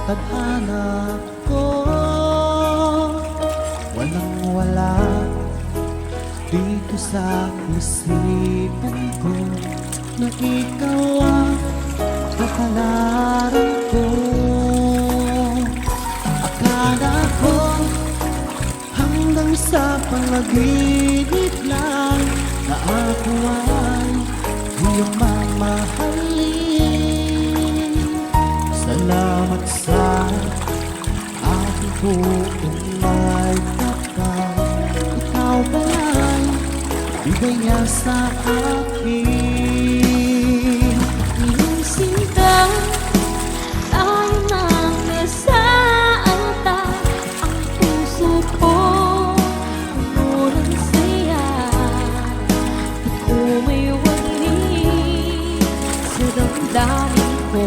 tadhana ko, walang-wala dito sa isipan ko, na ikaw ang kapalaran ko. Akala ko hanggang sa panaginip lang na ako ay iyong mamahalin. Salamat sa aking buong may kapal, ikaw pala'y bigay niya sa akin. Iyong sinta, tayo nang nasa altar. Ang puso ko puno ng saya, at umay wari sa damdamin ko.